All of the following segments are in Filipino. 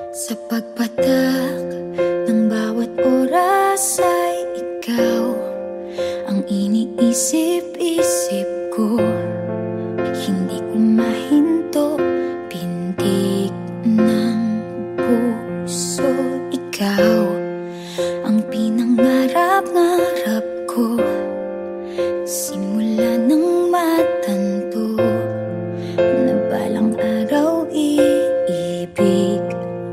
Sa pagpatak ng bawat oras ay ikaw ang iniisip-isip ko. Hindi ko mahinto, pintig ng puso. Ikaw ang pinangarap-ngarap ko, simula ng matanto na balang araw iibig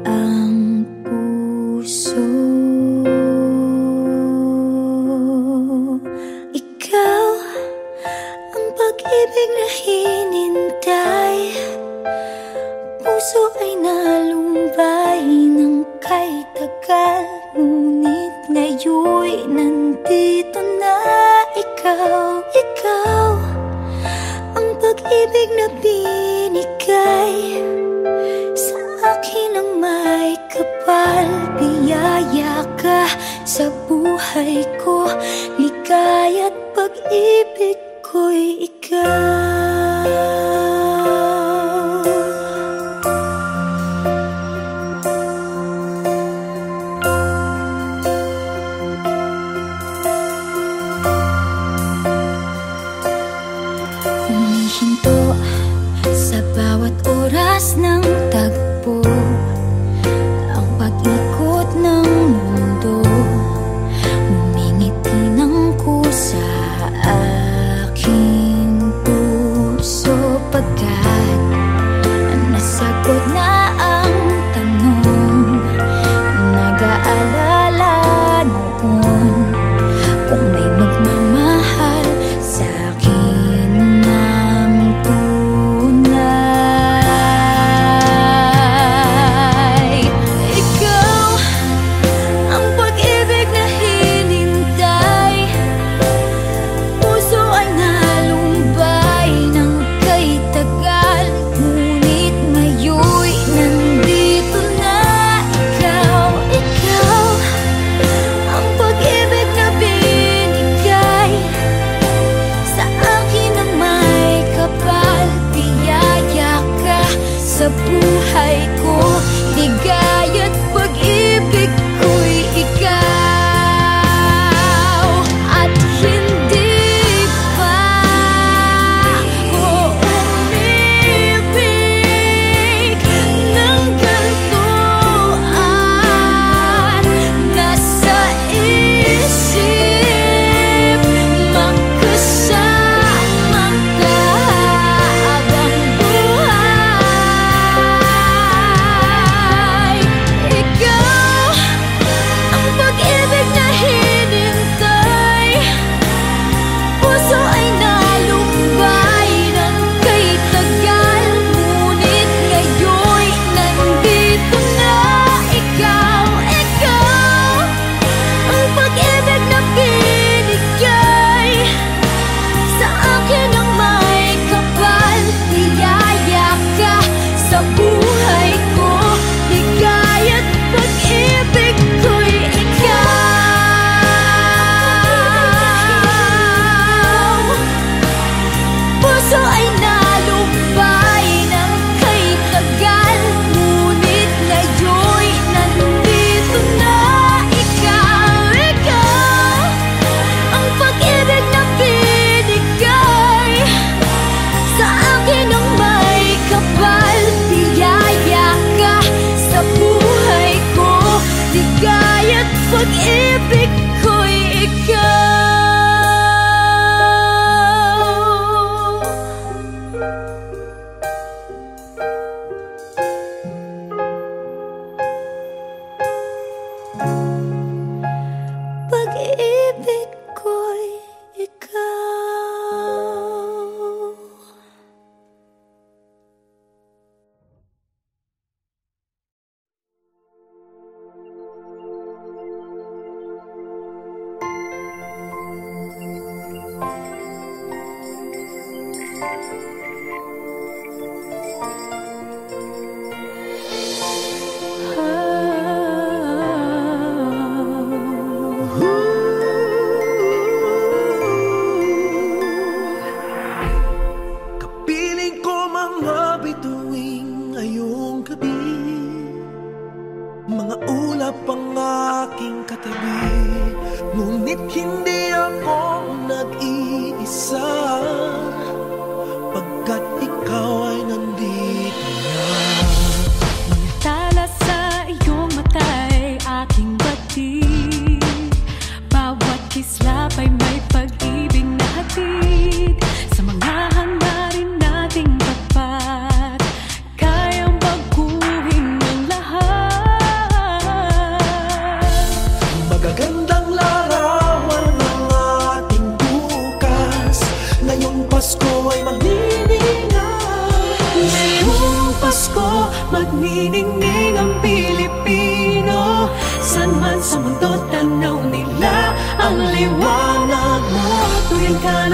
ang puso. Ikaw ang pag-ibig na hinintay, puso ay nalumbay ng kay tagal, ngunit ngayon'y nandito na ikaw. Ikaw ang pag-ibig na binigay sa akin ang may kapal. Biyaya ka sa buhay ko, ligaya't pag-ibig ko'y ikaw. Humihinto sa bawat oras ng tagpo, ang pag-ikot ng mundo, ngumingiti ng kusa aking puso.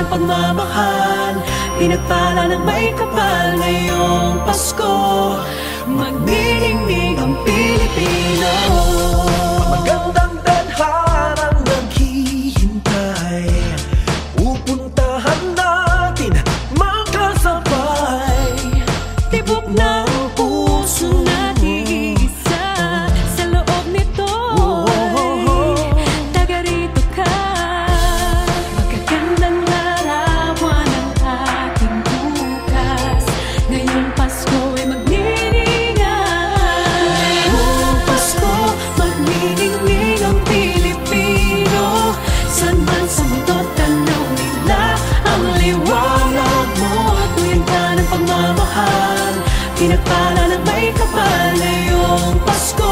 ng pagmamahal, pinagpala ng may kapal. Ngayong Pasko, magniningning ang Pilipino. Magandang tadharang naghihintay, pupuntahan natin magkasabay. Tibok ng puso na iisa, sa loob nito taga rito ka. Magagandang larawan ng ating bukas. Ngayong Pasko ay magniningay. Ngayong Pasko, magniningning ang Pilipino. San man sa mundo, tanaw nila ang liwanag mo. Tuwing ka ng pagmamahal, pinagpala ng may kapal. Ngayong Pasko,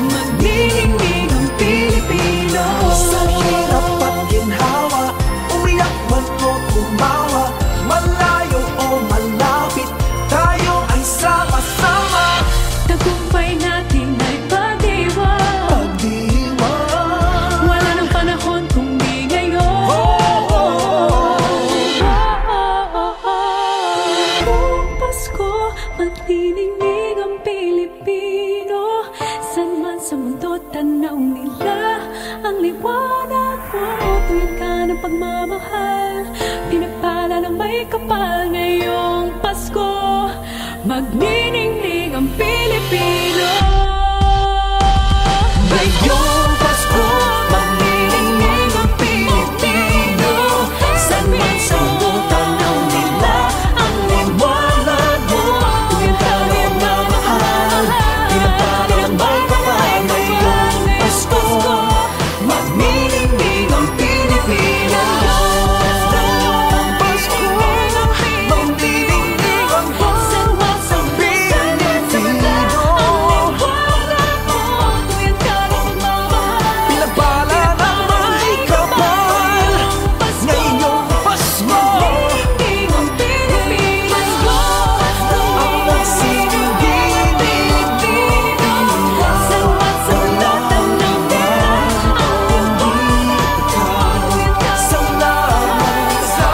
magniningning ang Pilipino. Sa hirap at ginhawa, umiyak man o tumawa, malayo o malapit, tayo ay sama-sama. Tagumpay natin ay pagdiwang. Pagdiwang, Wala nang panahon kung di ngayon. Ngayong Pasko, magniningning ang Pilipino. San man sa mundo, tanaw nila ang liwanag mo. Tuwing ka ng pagmamahal, pinagpala ng may kapal. Ngayong Pasko, magniningning ang Pilipino. ngayong Pasko, magniningning ang Pilipino. San man sa mundo, tanaw nila ang liwanag mo. Tuwing ka ng pagmamahal, pinagpala ng may kapal. Ngayong Pasko, magniningning ang Pilipino. Pasko, magniningning ang San man sa mundo, Pilipino. tuwing ka ng pagmamahal, Pinagpala ng may kapal. Ngayong Pasko, magniningning ang Pilipino. ang nagsisilbing Pilipino. San man sa mundo, tanaw nila ang liwanag. Salamat sa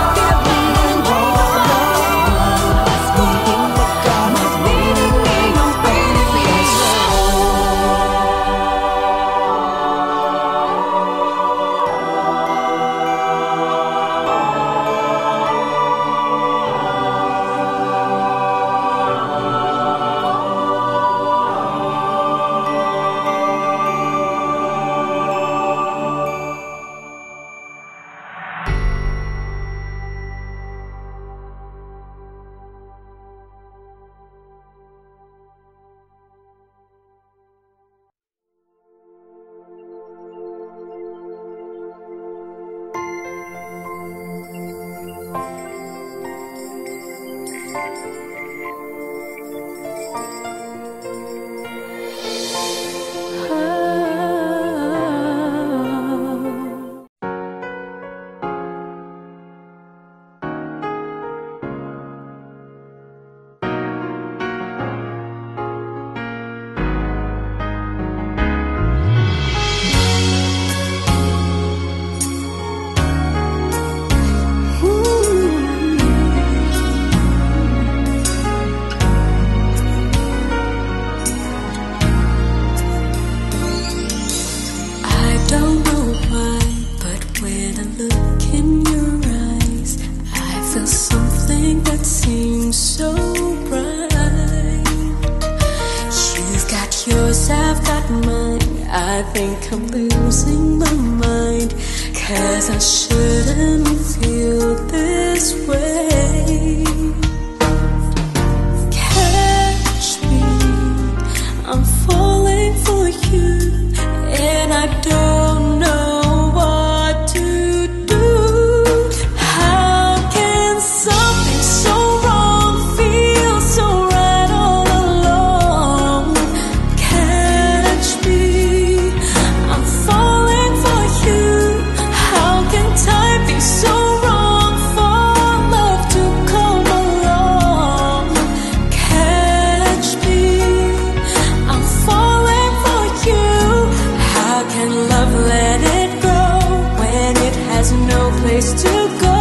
Magniningning ang Pilipino. I don't know why, but when I look in your eyes, I feel something that seems so bright. You've got yours, I've got mine. I think I'm losing my mind, 'cause I shouldn't feel this way. Catch me, I'm falling for you, and I don't know what to do. How can something so wrong feel so right all along? Catch me, I'm falling for you. How can time be so wrong for love to come along? Catch me, I'm falling for you. How can love let it go when it has no place to go?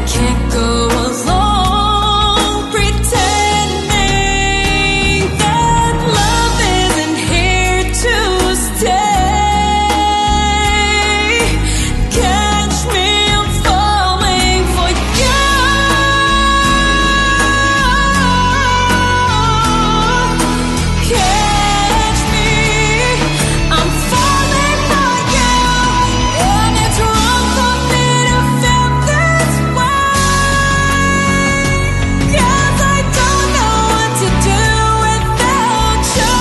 can't go along pretending that love isn't here to stay. Catch me, I'm falling for you. Catch me, I'm falling for you. And it's wrong for me to feel this way, 'cause I don't know what to do without you.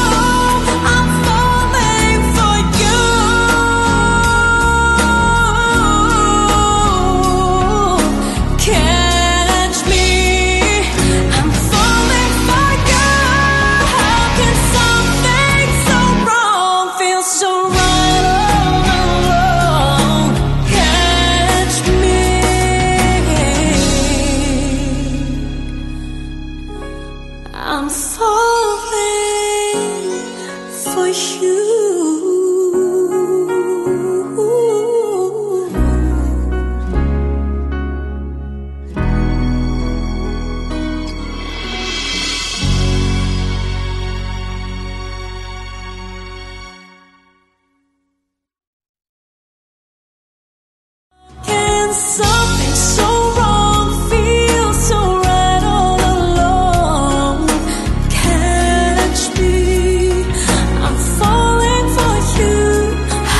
I'm falling for you. Catch me, I'm falling for you. How can something so wrong feel so right all along? Catch me, I'm falling for you. Can something so wrong feel so right all along? Catch me, I'm falling for you.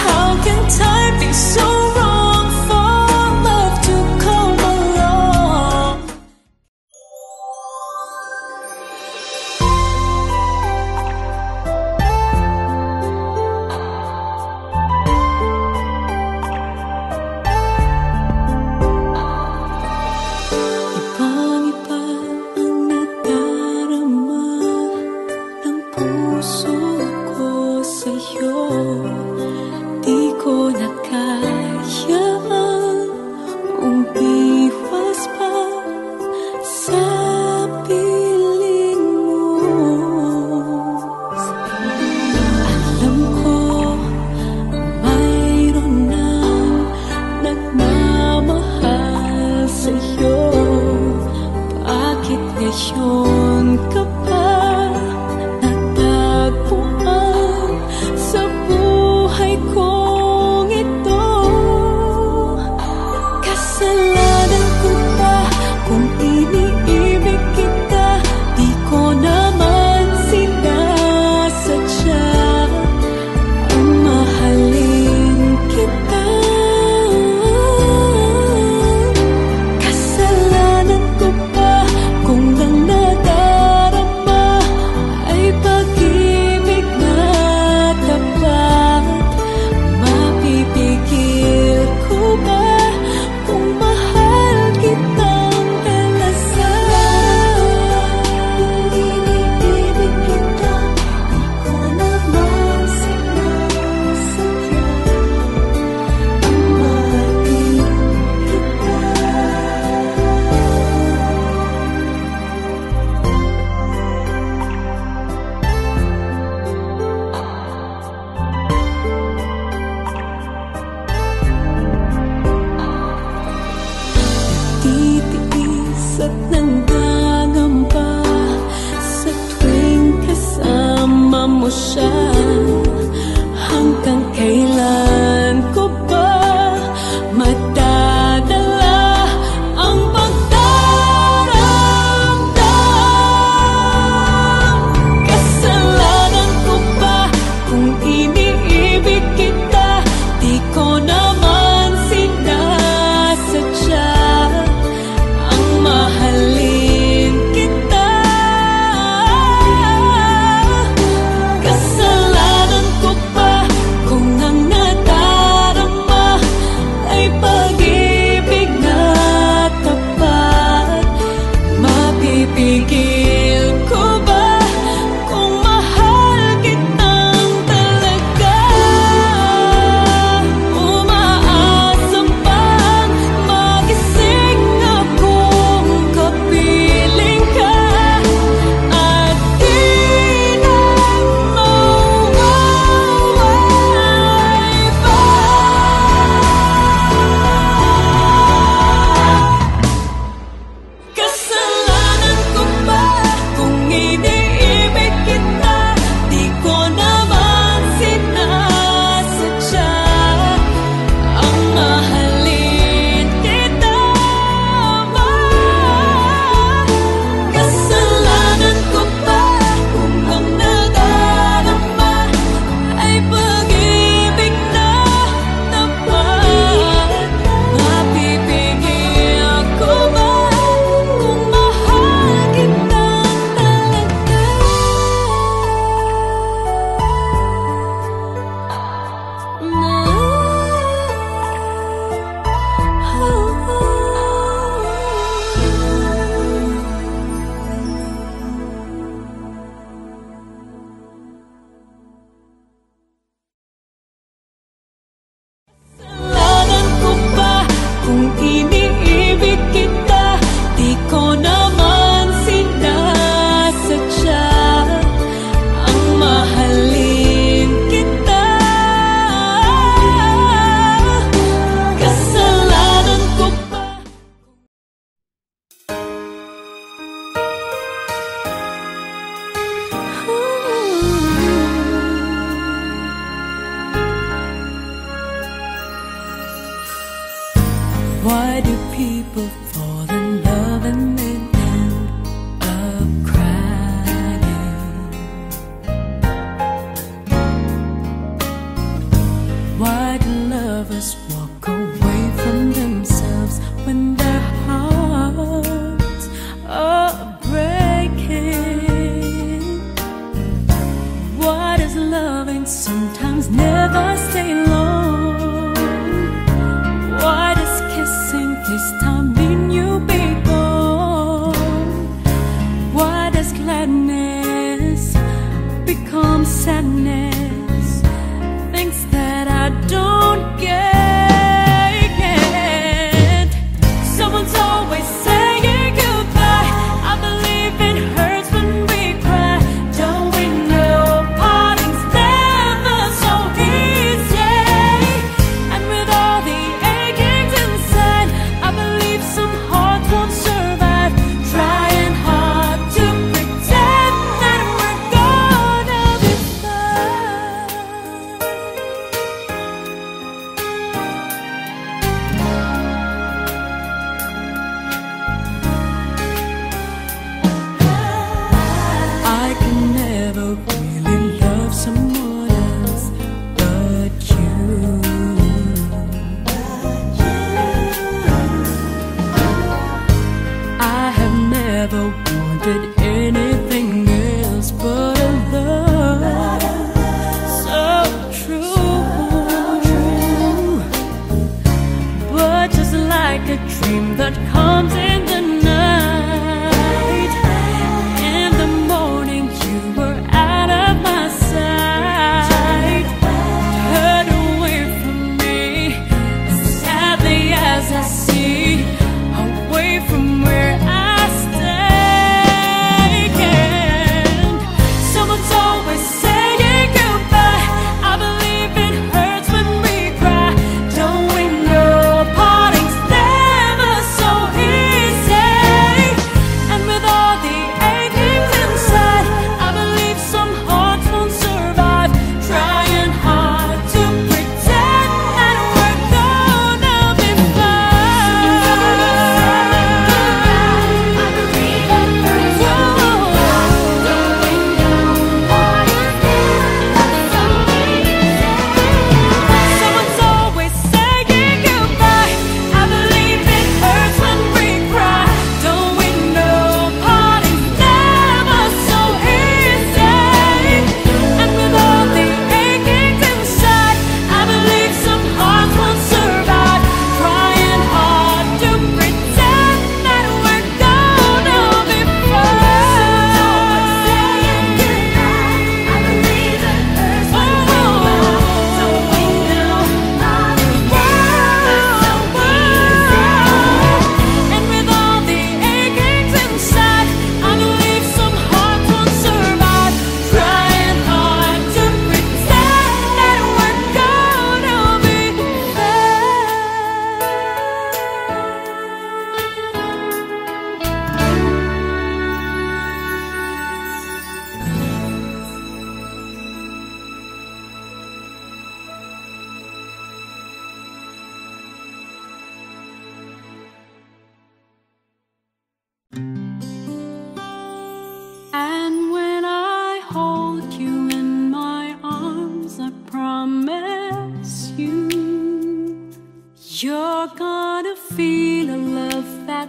How can time be so wrong for love to come along? Ibang-iba ang nadarama ng puso ko sa'yo. Di ko na kayang umiwas pa sa piling mo. Alam ko mayroon nang nagmamahal sa'yo. Bakit ngayon ka pa natagpuan sa buhay kong ito? Kasalanan ko ba kung iniibig kita? Di ko naman sinasadya ang mahalin kita. Kasalanan ko ba kung ang nadarama ay pag-ibig na tapat? Mapipigil ko ba kung mahal kitang dalasan? Iniibig kita, di ko naman sinasadya ang mahalin kita. Titiis at nanggangamba sa tuwing kasama mo siya. Hanggang kailan ko ba madadala ang pagdaramdam? Kasalanan ko ba kung iniibig kita? Di ko naman sinasadya ang mahalin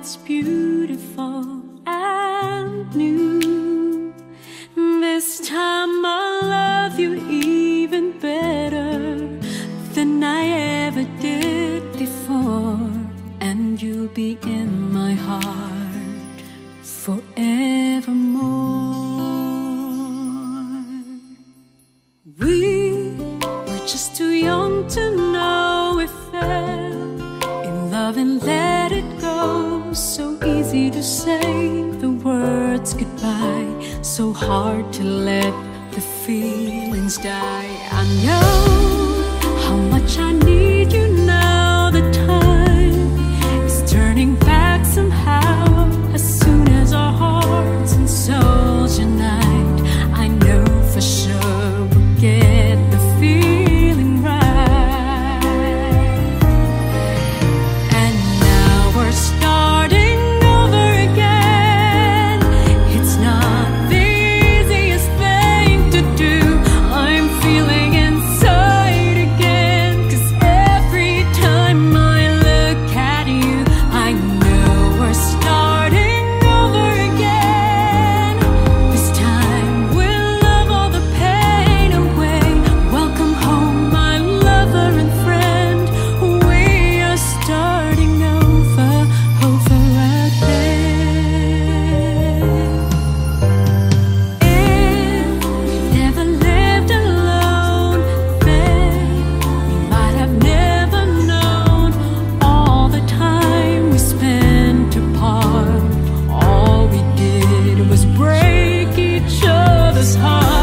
that's beautiful and new. This time I'll love you even better than I ever did before, and you'll be in my heart forevermore. We were just too young to know we fell in love and let it go. So easy to say the words goodbye, so hard to let the feelings die. I know how much I need you now. The time is turning back somehow. As soon as our hearts and souls unite, I know for sure we'll get the feeling right. And now we're starting over again. It's not the easiest thing to do. I'm feeling inside again, 'cause every time I look at you, I know we're starting over again. This time we'll love all the pain away. Welcome home, my lover and friend. We are starting over again. If we've never lived alone, then we might have never known all the time we spent apart. All we did was break each other's heart.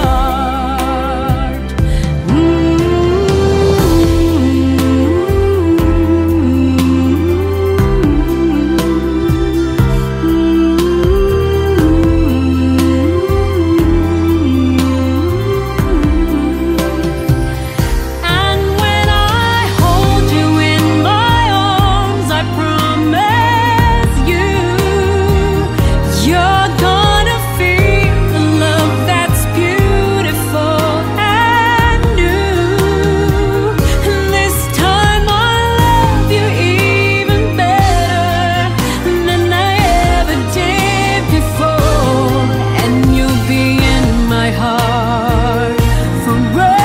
And when I hold you in my arms, I promise you, you're gonna feel the love that's beautiful and new. And this time I'll love you even better than I ever did before, and you'll be in my heart forevermore.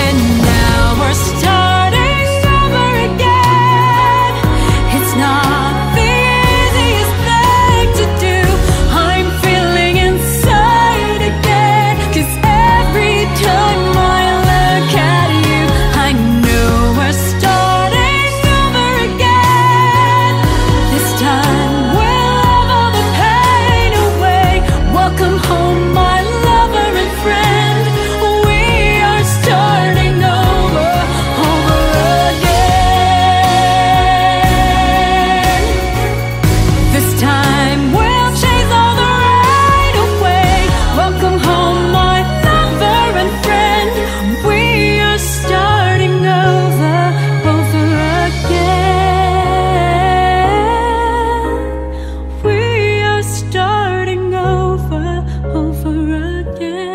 And now we're starting over again. It's not the easiest thing to do. I'm feeling inside again, 'cause every time I look at you, I know we're starting over again. This time we'll love all the pain away. Welcome home, my lover and friend. We are starting over again. This time we'll chase all the right away. Welcome home, my lover and friend. We are starting over again. We are starting over again.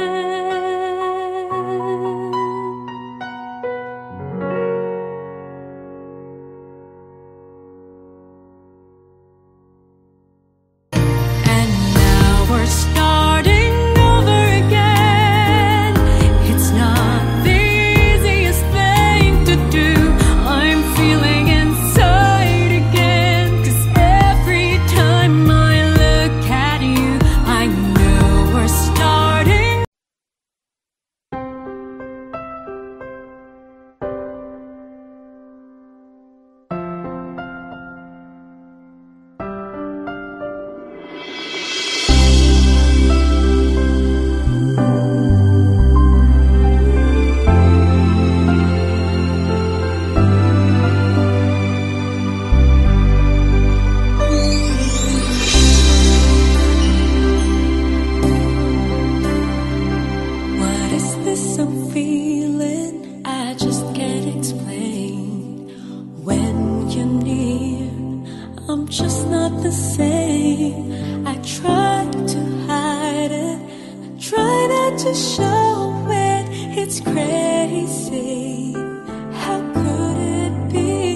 And now we're starting over again. It's not the easiest thing to do. I'm feeling inside again, 'cause every time I look at you, I know we're starting. What is this I'm feeling? I just can't explain. When you're near, I'm just not the same. I try to hide it, try not to show it. It's crazy. How could it be?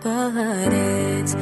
but it's